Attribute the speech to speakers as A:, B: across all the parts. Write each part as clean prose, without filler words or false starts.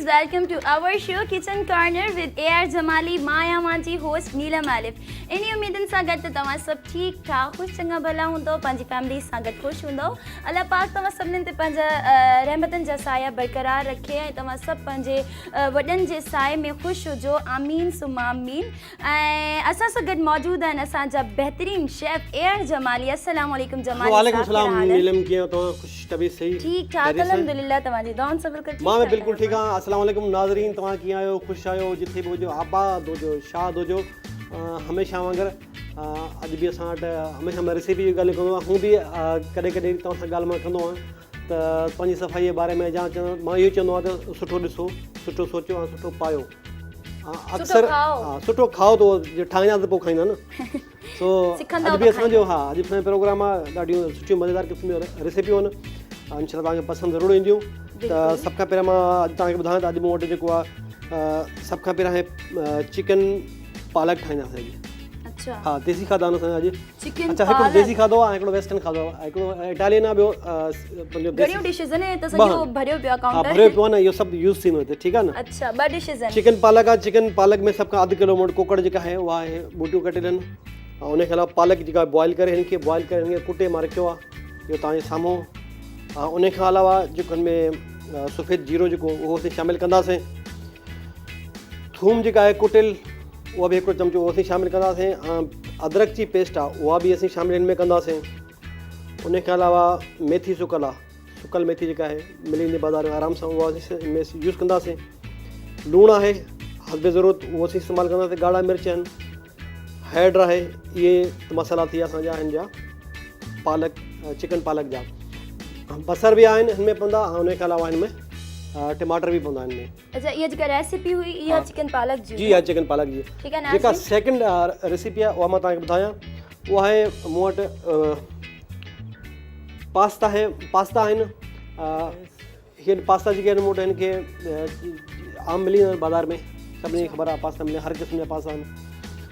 A: welcome to our show Kitchen Corner with AR Jamali, Maya Manji, host Neelam Alif. इन्हीं उम्मीदन सां गॾु तव्हां सभु ठीकु ठाक ख़ुशि चङा भला हूंदो, पंहिंजी फैमिली सां गॾु ख़ुशि हूंदो। अल्लाह पाक तव्हां सभिनीनि ते पंहिंजा रहमतनि जा साया बरक़रार रखे ऐं तव्हां सभु पंहिंजे वॾनि जे साए में ख़ुशि हुजो। आमीन सुमा आमीन। ऐं असां सां गॾु मौजूदु आहिनि असांजा बहितरीन शेफ AR जमाली। अस्सलाम वालेकुम जमाली।
B: वालेकुम सलाम नीलम, कीअं तव्हां? ख़ुशि तबीयत सही?
A: ठीक ठाक अल्हम्दुलिल्लाह। तव्हांजी दुआउनि सब्र कर ठीक
B: मां बिल्कुलु ठीकु आहियां। अस्सलाम वालेकुम नाज़रीन, तव्हां कीअं आहियो? ख़ुशि आहियो? जिथे बि हुजो, आबाद हुजो, शाद हुजो। हमेशह वांगुरु अॼु बि असां वटि हमेशह मां रेसिपी जी ॻाल्हि कंदो आहियां। हू बि कॾहिं कॾहिं तव्हां सां ॻाल्हि मां कंदो आहियां त पंहिंजी सफ़ाई जे बारे में या मां इहो चवंदो आहियां त सुठो ॾिसो, सुठो सोचो ऐं सुठो पायो। अक्सर सुठो खाओ त ठाहींदा त पोइ खाईंदा न। सो अॼु बि असांजो अॼु असांजो प्रोग्राम आहे, ॾाढियूं सुठियूं मज़ेदार क़िस्म जूं रेसिपियूं आहिनि। इंशाल्लाह तव्हांखे पसंदि ज़रूरु ईंदियूं। त सभ खां पहिरियों मां अॼु तव्हांखे ॿुधायां त अॼु मूं वटि जेको आहे सभ खां पहिरियों चिकन पालक ठाहींदासीं अॼु। हा, देसी खाधा असांजो अॼु। अच्छा, हिकिड़ो देसी खाधो आहे, हिकिड़ो वेस्टर्न खाधो आहे, हिकिड़ो इटालियन आहे, ॿियो
A: घणियूं डिशेस आहिनि त सॼो भरियो पियो आहे काउंटर।
B: भरियो पियो आहे न, इहो सभु यूज़ थींदो हिते, ठीकु आहे न।
A: अच्छा, ॿ डिशेस आहिनि।
B: चिकन पालक आहे। चिकन पालक में सभ खां अधु किलो मोट कुकड़ जेका आहे उहा आहे बूटियूं कटियल आहिनि। ऐं उनखे अलावा पालक जेका बॉइल करे हिनखे कुटे मां रखियो आहे, इहो तव्हांजे साम्हूं। उनखां अलावा जेको हिन में सफ़ेद जीरो जेको उहो असीं शामिलु कंदासीं। थूम जेका आहे कुटियल उहा बि हिकिड़ो चमिचो उहो असीं शामिलु कंदासीं। अदरक जी पेस्ट आहे उहा बि असीं शामिलु हिन में कंदासीं। उनखां अलावा मेथी सुकल आहे, सुकल मेथी जेका आहे मिली बाज़ार में आराम सां उहा असीं हिन में यूज़ कंदासीं। लूणु आहे हस्बे ज़रूरत, उहो असीं इस्तेमालु कंदासीं। ॻाढ़ा मिर्च आहिनि, हैड आहे, इहे मसाला थी विया असांजा हिन जा पालक चिकन पालक जा। बसर बि आहिनि हिन में पवंदा, ऐं उनखां अलावा हिन में टमाटर बि पवंदा आहिनि।
A: अच्छा, इहा जेका रेसिपी हुई इहा चिकन पालक जी? जी,
B: इहा चिकन पालक जी।
A: ठीकु आहे।
B: जेका सेकंड रेसिपी आहे उहा मां तव्हांखे ॿुधायां। उहा आहे मूं वटि पास्ता आहिनि। हीअ पास्ता जेके आहिनि मूं वटि हिनखे आम मिली वेंदा आहिनि बाज़ार में, सभिनी खे ख़बर आहे पास्ता मिले, हर क़िस्म जा पास्ता आहिनि।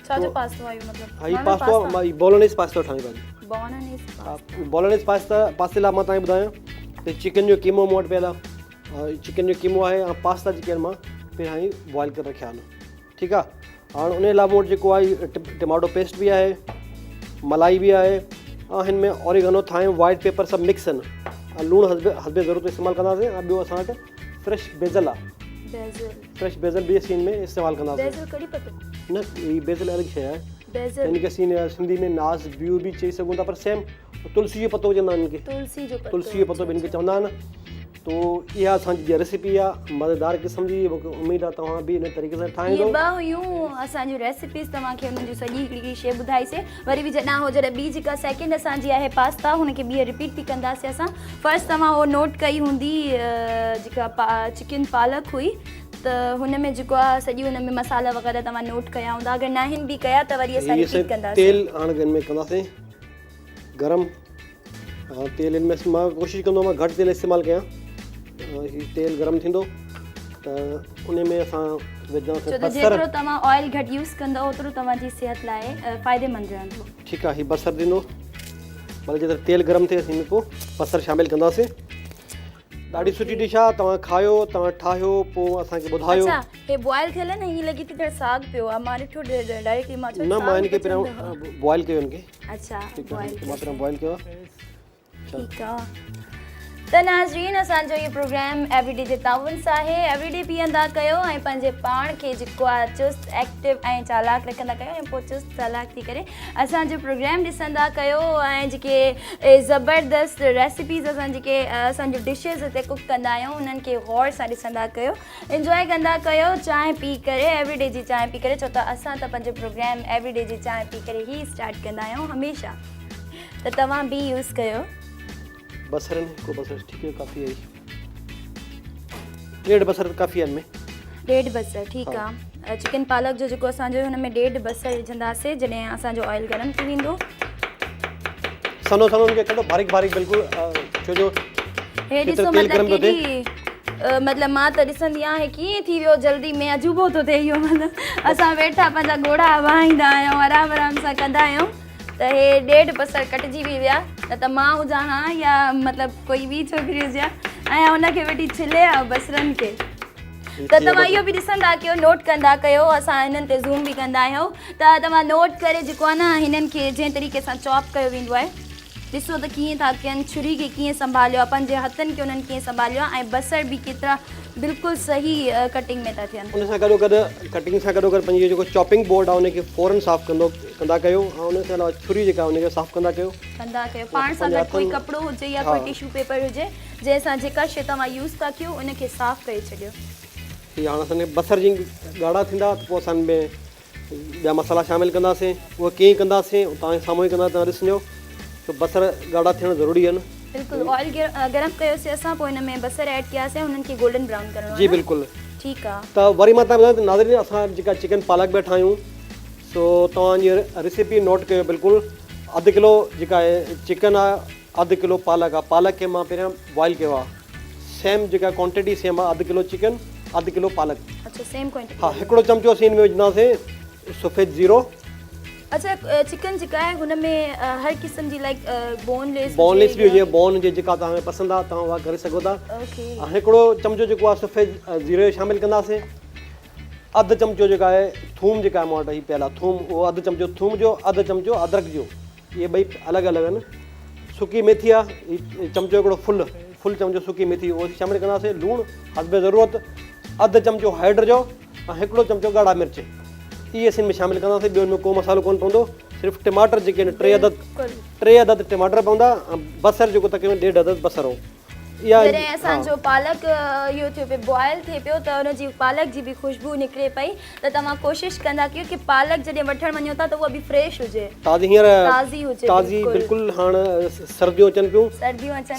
B: छा जो पास्तो आहे मतलब? हीअ पास्तो मां बोलोनेज़ पास्तो ठाहींदो आहियां। बोलोनेज़ पास्ते लाइ मां तव्हांखे ॿुधायां त चिकन जो कीमो मूं वटि पियल आहे। चिकन जो कीमो आहे ऐं पास्ता जेके आहिनि मां पहिरियां ई बॉइल करे रखिया आहिनि, ठीकु आहे। हाणे उन अलावा मूं वटि जेको आहे टमाटो पेस्ट बि आहे, मलाई बि आहे, ऐं हिन में ऑरिगेनो, थाइम, वाइट पेपर सभु मिक्स आहिनि। लूणु हस्बे ज़रूरत इस्तेमालु कंदासीं। ऐं ॿियो असां वटि फ्रेश बेज़ल आहे। फ्रेश बेज़ल बि असीं हिन में इस्तेमालु कंदासीं। न, हीअ बेज़ल अलॻि शइ आहे, हिनखे असीं सिंधी में नाज़ बियूं बि चई सघूं था, पर सेम तुलसी जो पतो चवंदा आहिनि हिनखे। तुलसी जो पतो बि हिनखे चवंदा आहिनि। तो इहा असांजी रेसिपी आहे मज़ेदार क़िस्म जी। मूंखे उमेदु आहे तव्हां बि इन तरीक़े सां ठाहींदो। ॿ
A: हुयूं असांजूं रेसिपीज़, तव्हांखे हुननि जी सॼी हिकिड़ी शइ ॿुधाईसीं। वरी बि जॾहिं हो जॾहिं ॿी जेका सेकेंड असांजी आहे पास्ता, हुनखे ॿीहर रिपीट थी कंदासीं असां। फर्स्ट तव्हां उहो नोट कई हूंदी जेका चिकन पालक हुई, त हुन में जेको आहे सॼी हुन में मसाला वग़ैरह तव्हां नोट कया हूंदा। अगरि न आहिनि बि कया त वरी असां रिपीट कंदासीं।
B: तेल हाणे हिन में कंदासीं गरम। तेल हिन में मां कोशिशि कंदो मां घटि तेल इस्तेमालु कयां। तेल गरम थींदो त उन में असां विझंदासीं बसर।
A: जेतिरो तव्हां ऑयल घटि यूज़ कंदो ओतिरो तव्हांजी सिहत लाइ फ़ाइदेमंद रहंदो। ठीकु
B: आहे। हीअ बसर ॾींदो, भले जेतिरो तेल गरम थिए असीं पोइ बसर शामिलु कंदासीं। ॾाढी सुठी डिश आहे, तव्हां खायो, तव्हां ठाहियो, पोइ असांखे ॿुधायो।
A: अच्छा, हे बॉइल थियल न, हीअं लॻी थी त साग पियो आहे। मां ॾिठो डायरेक्टली मां
B: न, मां हिनखे पहिरियों बॉइल कयो हिनखे।
A: अच्छा,
B: मां पहिरियों बॉइल कयो।
A: ठीकु आहे। त नाज़रीन, असांजो इहो प्रोग्राम एवरीडे जे ताउन सां आहे। एवरीडे पीअंदा कयो ऐं पंहिंजे पाण खे जेको आहे चुस्त एक्टिव ऐं चालाक रखंदा कयो, ऐं पोइ चुस्त चालाक थी करे असांजो प्रोग्राम ॾिसंदा कयो। ऐं जेके ज़बरदस्त रेसिपीज़ असां जेके असांजो डिशेस हिते कुक कंदा आहियूं उन्हनि खे गौर सां ॾिसंदा कयो, इंजॉय कंदा कयो चांहि पी करे, एवरीडे जी चांहि पी करे। छो त असां त पंहिंजो प्रोग्राम एवरीडे जी चांहि पी करे ई स्टार्ट कंदा आहियूं हमेशह। त तव्हां बि यूज़ कयो।
B: बसर को बसर ठीक है, काफ़ी है। 1.5 बसर काफ़ी है। इनमें
A: 1.5 बसर, ठीक है। चिकन पालक जो जो असांजो हुन में 1.5 बसर विझंदासीं जॾहिं असांजो ऑयल गरम थी वेंदो।
B: सनो सनो उनके कटो, बारीक बारीक बिल्कुल, छो जो
A: हे ॾिसो मतलब मां त ॾिसंदी आहियां कीअं थी वियो जल्दी में, अजूबो थो थिए इहो। मतलब असां वेठा पंहिंजा घोड़ा वाहींदा आहियूं, आराम आराम सां कंदा आहियूं, त हे 1.5 बसर कटिजी बि विया। न त मां हुजां हा या मतलब कोई ॿी छोकिरी हुजे ऐं हुनखे वेठी छिले बसरनि खे। त तव्हां इहो बि ॾिसंदा कयो, नोट कंदा कयो, असां हिननि ते ज़ूम बि कंदा आहियूं त तव्हां नोट करे जेको आहे न हिननि खे जंहिं तरीक़े सां चॉप कयो वेंदो आहे, ॾिसो त कीअं था कनि, छुरी खे कीअं संभालियो आहे, पंहिंजे हथनि खे उन्हनि कीअं संभालियो आहे, ऐं बसर बि केतिरा बिल्कुलु सही कटिंग में था थियनि।
B: उन सां गॾोगॾु कटिंग सां गॾोगॾु पंहिंजो जेको चॉपिंग बोर्ड आहे उनखे फ़ौरन साफ़ु कंदा कयो, ऐं उन खां अलावा छुरी जेका उनखे साफ़ु कंदा कयो।
A: पाण सां गॾु कोई कपिड़ो हुजे या कोई टिशू पेपर हुजे जंहिंसां जेका शइ तव्हां यूज़ था कयो उनखे साफ़ु करे छॾियो।
B: हीअ हाणे असांजे बसर जी ॻाढ़ा थींदा त पोइ असां में ॿिया मसाला शामिलु कंदासीं। उहे कीअं कंदासीं तव्हांजे साम्हूं ई कंदा, तव्हां ॾिसजो त बसर ॻाढ़ा थियणु ज़रूरी आहिनि।
A: बिल्कुलु ऑयल गरम कयोसीं असां, पोइ हिन में बसर ऐड कयासीं, हुननि खे गोल्डन ब्राउन करणो।
B: जी बिल्कुलु
A: ठीकु आहे।
B: त वरी मां तव्हां ॿुधायां त नाज़रीन असां जेका चिकन पालक बि ठाहियूं, सो तव्हांजी रेसिपी नोट कयो बिल्कुलु। अधु किलो जेका आहे चिकन आहे, अधु किलो पालक आहे। पालक खे मां पहिरियां बॉइल कयो आहे, सेम जेका क्वांटिटी सेम आहे, अधु किलो चिकन अधु किलो पालक।
A: अच्छा सेम क्वांटिटी।
B: हा, हिकिड़ो चमचो असीं हिन में विझंदासीं सफ़ेद ज़ीरो।
A: अच्छा चिकन जेका आहे हुन में हर क़िस्म जी लाइक बोनलेस
B: बि हुजे, बोन हुजे, जेका तव्हांखे पसंदि आहे तव्हां उहा करे सघो था।
A: ओके।
B: हिकिड़ो चमचो जेको आहे सफ़ेद ज़ीरो शामिलु कंदासीं। अधु चमचो जेका आहे थूम जेका आहे मूं वटि हीअ पियल आहे थूम, उहो अधु चमचो थूम जो, अधु चमचो अदरक जो। इहे ॿई अलॻि अलॻि आहिनि। सुकी मेथी आहे, हीअ चमचो हिकिड़ो फुल चमचो सुकी मेथी उहो शामिलु कंदासीं। लूणु हस्बे ज़रूरत, अधु चमचो हैड जो, ऐं हिकिड़ो चमचो ॻाढ़ा मिर्च। इहे असीं में शामिलु कंदासीं। ॿियो हिन में को मसालो कोन पवंदो, सिर्फ़ु टमाटर जेके आहिनि टे अदद टमाटर पवंदा, ऐं बसर जेको तक़रीबन 1.5 अदद बसर हो।
A: जॾहिं असांजो पालक इहो थियो पियो बॉइल थिए पियो त हुनजी पालक जी बि ख़ुशबू निकिरे पई, त तव्हां कोशिशि कंदा कयो की पालक जॾहिं वठणु वञो था त उहा बि फ्रेश हुजे, ताज़ी हुजे।
B: ताज़ी बिल्कुलु। हाणे सर्दियूं अचनि पियूं,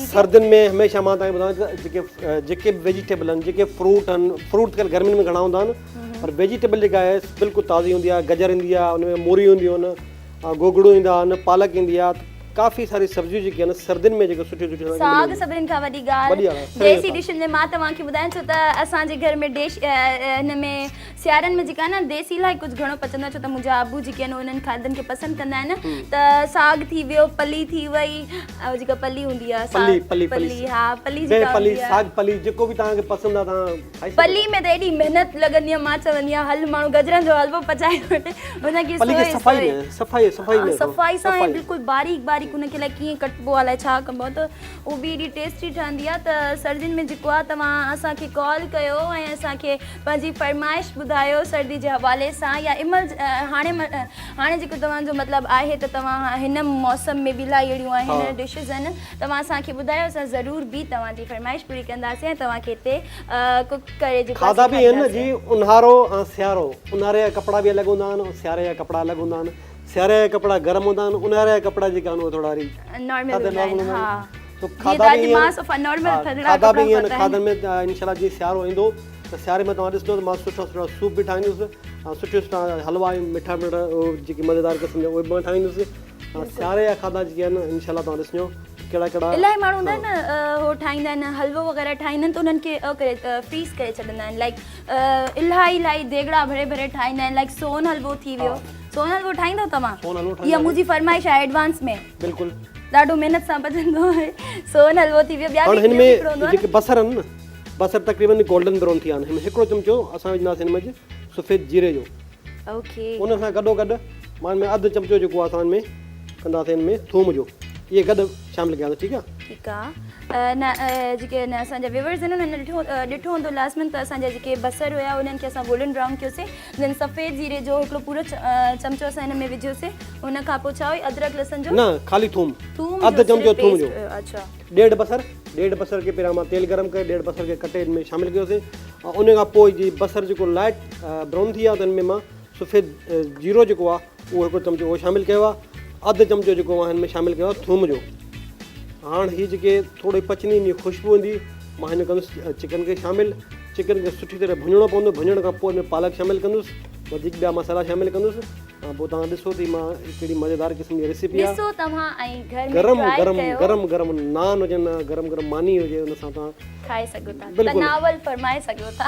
B: सर्दियुनि में हमेशह मां तव्हांखे ॿुधायां जेके वेजिटेबल आहिनि, जेके फ्रूट आहिनि, फ्रूट गर्मियुनि में घणा हूंदा आहिनि, पर वेजिटेबल जेका आहे बिल्कुलु ताज़ी हूंदी आहे। गजर ईंदी आहे, उनमें मूरी हूंदियूं आहिनि, गोगड़ू ईंदा आहिनि, पालक ईंदी आहे। काफ़ी सारी सब्जियूं जेके आहिनि सर्दियुनि में जेके सुठियूं
A: साग सभिनीनि खां वॾी ॻाल्हि देसी डिशुनि में मां तव्हांखे ॿुधायां छो त असांजे घर में हिन में सियारनि में जेका आहे न देसी इलाही कुझु घणो पचंदो आहे, छो त मुंहिंजा आबू जेके आहिनि उन्हनि खाधनि खे पसंदि कंदा आहिनि। त साग थी वियो, पली थी वई, ऐं जेका पली हूंदी आहे
B: साग पली जेको बि तव्हांखे पसंदि आहे तव्हां।
A: पली में त एॾी महिनत लॻंदी आहे, मां चवंदी आहियां हल माण्हू गजरनि जो हलवो पचाए वठे, हुनखे सफ़ाई सां बिल्कुलु बारीक बारीक हुनखे लाइ कीअं कटबो आहे, अलाए छा कबो आहे, त उहो बि एॾी टेस्टी ठहंदी आहे। त सर्दियुनि में जेको आहे तव्हां असांखे कॉल कयो ऐं असांखे पंहिंजी फरमाइश ॿुधायो सर्दी जे हवाले सां, या हाणे जेको तव्हांजो मतिलबु आहे त तव्हां हिन मौसम में बि इलाही अहिड़ियूं आहिनि डिशिस आहिनि, तव्हां असांखे ॿुधायो, असां ज़रूरु बि तव्हांजी फरमाइश पूरी कंदासीं ऐं तव्हांखे हिते कुक करे
B: खाधा बि आहिनि जी। ऊन्हारो ऐं सियारो, ऊन्हारे जा कपिड़ा बि अलॻि हूंदा आहिनि, सियारे जा कपिड़ा अलॻि हूंदा आहिनि। सियारे जा कपिड़ा गर्म हूंदा आहिनि, ऊन्हारे जा कपिड़ा जेके आहिनि उहे थोरा खाधनि में इंशाल्लाह जी सियारो ईंदो त सियारे में तव्हां ॾिसंदो त मां सुठा सुठा सूप बि ठाहींदुसि, ऐं सुठा हलवा मिठा जेके मज़ेदार क़िस्म जा उहे बि मां ठाहींदुसि। सियारे जा खाधा जेके आहिनि इंशाल्लाह तव्हां ॾिसजो कहिड़ा कहिड़ा।
A: इलाही माण्हू हूंदा आहिनि न हो ठाहींदा आहिनि, हलवो वग़ैरह ठाहींदा आहिनि त उन्हनि खे फ्रीज़ करे छॾींदा आहिनि, लाइक इलाही देगड़ा भरे भरे ठाहींदा आहिनि। लाइक सोन हलवो थी वियो, सोन हलवो ठाहींदो तव्हां? इहा मुंहिंजी फरमाइश आहे एडवांस में,
B: बिल्कुलु
A: ॾाढो महिनत सां बचंदो आहे। सोन हलवो थी वियो। ॿिया
B: हिन में जेके बसर आहिनि न, बसर तक़रीबन गोल्डन ब्राउन थी विया आहिनि। हिकिड़ो चमचो असां विझंदासीं हिन में सफ़ेद जीरे जो।
A: ओके।
B: उन सां गॾोगॾु मां हिन में अधु चमचो जेको आहे असां हिन में कंदासीं हिन में थूम जो, इहे गॾु शामिलु कया। ठीकु आहे,
A: ठीकु आहे। न जेके असांजा व्यूवर्स आहिनि उन्हनि ॾिठो हूंदो लास्ट में, त असांजा जेके बसर हुया उन्हनि खे असां गोल्डन ब्राउन कयोसीं, देन सफ़ेद जीरे जो हिकिड़ो पूरो चमचो असां हिन में विझियोसीं। हुन खां पोइ छा हुई अदरक लहसुन जो
B: न ख़ाली थूम अधु चमचो थूम जो।
A: अच्छा।
B: ॾेढ बसर खे पहिरियां मां तेल गरम करे ॾेढ बसर खे कटे हिन में शामिलु कयोसीं, ऐं उन खां पोइ जी बसर जेको लाइट ब्राउन थी वियो आहे त हिन में मां सफ़ेद जीरो जेको आहे उहो हिकिड़ो चमचो उहो शामिलु कयो आहे। अधु चमचो जेको मां हिन में शामिलु कयो आहे थूम जो। हाणे हीअ जेके थोरी पचनी जी ख़ुशबू ईंदी, मां हिन कंदुसि चिकन खे शामिलु। चिकन खे सुठी तरह भुञणो पवंदो, भुञण खां पोइ हिन में पालक शामिलु कंदुसि, वधीक ॿिया मसाला शामिलु कंदुसि पोइ तव्हां ॾिसो थी मां कहिड़ी मज़ेदार क़िस्म जी रेसिपी आहे
A: ॾिसो तव्हां ऐं घर में
B: गरम
A: ट्राई
B: गरम
A: कयो
B: गरम गरम नान हुजनि गरम गरम मानी हुजे हुन सां तव्हां
A: खाई सघो था
B: बिल्कुलु।
A: तनावल फरमाए सघो था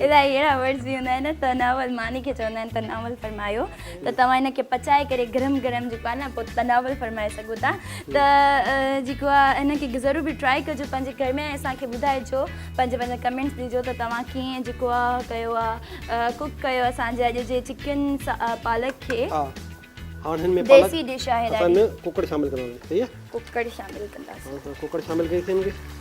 A: इलाही अहिड़ा वर्ड्स बि हूंदा आहिनि तनावल मानी खे चवंदा आहिनि तनावल फरमायो त तव्हां हिनखे पचाए करे गरम गरम जेको आहे न पोइ तनावल फरमाए सघो था त जेको आहे हिनखे ज़रूरु बि ट्राई कजो पंहिंजे घर में असांखे ॿुधाइजो पंहिंजा कमेंट्स ॾिजो त तव्हां कीअं जेको आहे कयो आहे कुक कयो असांजे अॼु जे चिकन पालक खे
B: हा हाणे हिन में
A: देसी डिश आहे
B: असां
A: ॾाढी
B: हिन कुकड़ शामिलु कंदासीं सही आहे
A: कुकड़ शामिलु कंदासीं
B: असां कुकड़ शामिलु कईसीं हिनखे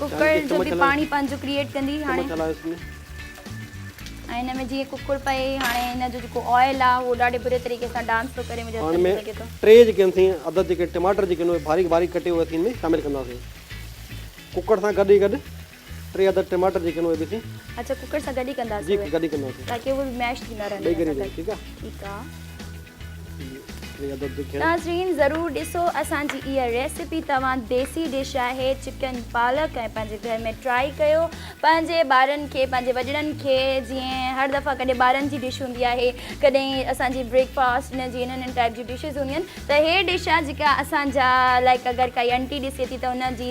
A: कुकड़ जो बि पाणी पंहिंजो क्रिएट कंदी हाणे
B: चमच हलायो इसमें
A: ऐं हिन में जीअं कुकुड़ पए हाणे हिन जो जेको ऑयल आहे उहो ॾाढे बुरे तरीक़े सां डांस थो करे मुंहिंजे
B: हाणे
A: हथ में
B: में
A: लॻे थो
B: टे जेके आहिनि अदद जेके टमाटर जेके आहिनि उहे बारीक बारीक कटे हुए थी में शामिलु कंदासीं कुकड़ सां गॾु ई गॾु टे अदद टमाटर जेके आहिनि उहे बि
A: अच्छा कुकड़ सां गॾु ई कंदासीं
B: जी गॾु ई कंदासीं
A: ताकी उहो मैश थी न
B: ॾेई करे
A: रहंदी
B: ठीकु आहे
A: ठीकु आहे
B: टे अदद जेके आहिनि
A: नाज़रीन ज़रूरु ॾिसो असांजी इहा रेसिपी तव्हां देसी डिश आहे चिकन पालक ऐं पंहिंजे घर में ट्राई कयो पंहिंजे ॿारनि खे पंहिंजे वॾड़नि खे जीअं हर दफ़ा कॾहिं ॿारनि जी डिश हूंदी आहे कॾहिं असांजी ब्रेकफास्ट हिन जी हिननि टाइप जी डिशिस हूंदियूं आहिनि त हे डिश आहे जेका असांजा लाइक अगरि काई आंटी ॾिसे थी त हुनजी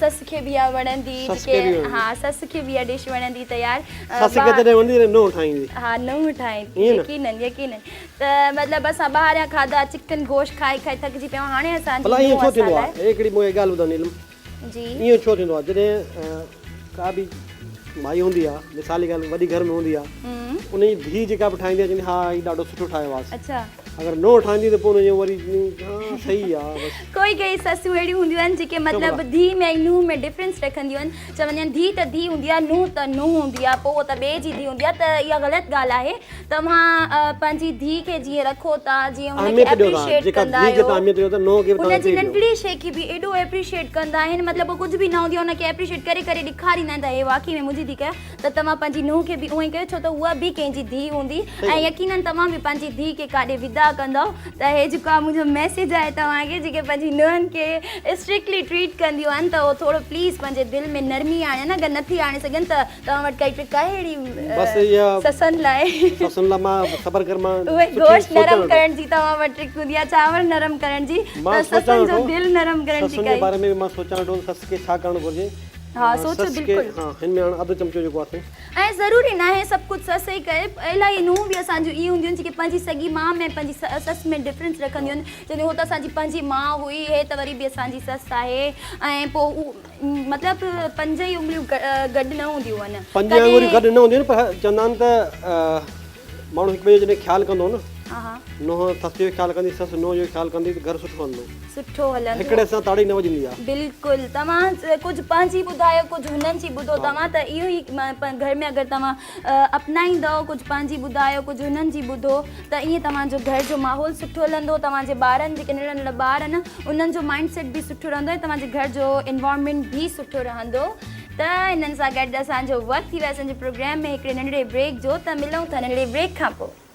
A: सस खे बि इहा वणंदी जेके हा सस खे बि इहा डिश वणंदी तयारु
B: सस खे तॾहिं वणंदी न ठाहींदी
A: हा नूंहं ठाहींदी यकीनन यकीनन त मतिलबु असां ॿाहिरियां खाधा चिकन गोश्त खाई खाई थकिजी पिया हाणे असांजी
B: भला ईअं छो थींदो आहे हिकिड़ी मूंखे ॻाल्हि ॿुधायो नीलम
A: जी
B: ईअं छो थींदो आहे जॾहिं का बि माई हूंदी आहे मिसाल जी ॻाल्हि वॾी घर में हूंदी आहे उनजी धीउ जेका बि ठाहींदी आहे चवंदी हा हीउ ॾाढो सुठो ठाहियो आहे
A: अच्छा
B: अगर नो ठाहींदी त पोइ हुनजो वरी हाँ सही आहे बसि
A: कोई कोई ससूं अहिड़ियूं हूंदियूं आहिनि जेके मतिलबु धीउ में ऐं नुंहुं में डिफरेंस रखंदियूं आहिनि चवंदियूं आहिनि धीउ त धीउ हूंदी आहे नुंहुं त नुंहुं हूंदी आहे पोइ त ॿिए जी धीउ हूंदी आहे त इहा ग़लति ॻाल्हि आहे तव्हां पंहिंजी धीउ खे जीअं रखो था जीअं हुनखे एप्रिशिएट कंदा आहियो हुनजी नंढड़ी शइ खे बि एॾो एप्रिशिएट कंदा आहिनि मतिलबु कुझु बि न हूंदी आहे हुनखे एप्रिशिएट करे करे ॾेखारींदा आहिनि त हे वाक़ई में मुंहिंजी धीउ कयो त तव्हां पंहिंजी नुंहुं खे बि उअं ई कयो छो त उहा बि कंहिंजी धीउ हूंदी ऐं यकीनन तव्हां बि पंहिंजी धीउ खे काॾे विदा कंदव त हे जेको आहे मुंहिंजो मैसेज आहे तव्हांखे जेके पंहिंजी नुंहंनि खे स्ट्रिक्टली ट्रीट कंदियूं आहिनि त उहो थोरो प्लीज़ पंहिंजे दिलि में नरमी आणे न अगरि नथी आणे सघनि त तव्हां वटि काई ट्रिक आहे अहिड़ी ससुनि लाइ उहे गोश्त नरम करण जी तव्हां वटि ट्रिक हूंदी आहे चांवर नरम करण जी त ससुनि जो दिलि नरम करण जी काई
B: बारे में मां सोचां वेठो सस खे छा करणु घुरिजे
A: हा सोचो बिल्कुलु
B: हाँ हिन में हाणे अधु चमचो जेको आहे
A: ऐं ज़रूरी न आहे सभु कुझु सस ई करे इलाही नुंहुं बि असांजूं इहे हूंदियूं आहिनि जेके पंहिंजी सॻी माउ में पंहिंजी ससु में डिफरेंस रखंदियूं आहिनि चवंदियूं हो त असांजी पंहिंजी माउ हुई हे त वरी बि असांजी ससु आहे ऐं पोइ मतिलबु पंज ई उंगलियूं गॾु न हूंदियूं आहिनि
B: पंज आङुरियूं गॾु न हूंदियूं आहिनि पर चवंदा आहिनि त माण्हू हिकु ॿिए जो जॾहिं ख़्यालु कंदो न नुंहुं सस जो ख़्यालु कंदी ससु नुंहुं जो ख़्यालु कंदी त घरु सुठो हलंदो
A: सुठो हलंदो
B: हिकिड़े सां ताड़ी न वॼंदी आहे
A: बिल्कुलु तव्हां कुझु पंहिंजी ॿुधायो कुझु हुननि जी ॿुधो तव्हां त इहो ई घर में अगरि तव्हां अपनाईंदव कुझु पंहिंजी ॿुधायो कुझु हुननि जी ॿुधो त ईअं तव्हांजो घर जो माहौल सुठो हलंदो तव्हांजे ॿारनि जेके नंढा नंढा ॿार आहिनि उन्हनि जो माइंड सेट बि सुठो रहंदो ऐं तव्हांजे घर जो एनवायरमेंट बि सुठो रहंदो त हिननि सां गॾु असांजो वक़्तु थी वियो असांजे प्रोग्राम में हिकिड़े नंढड़े ब्रेक जो त मिलूं था नंढड़े ब्रेक खां पोइ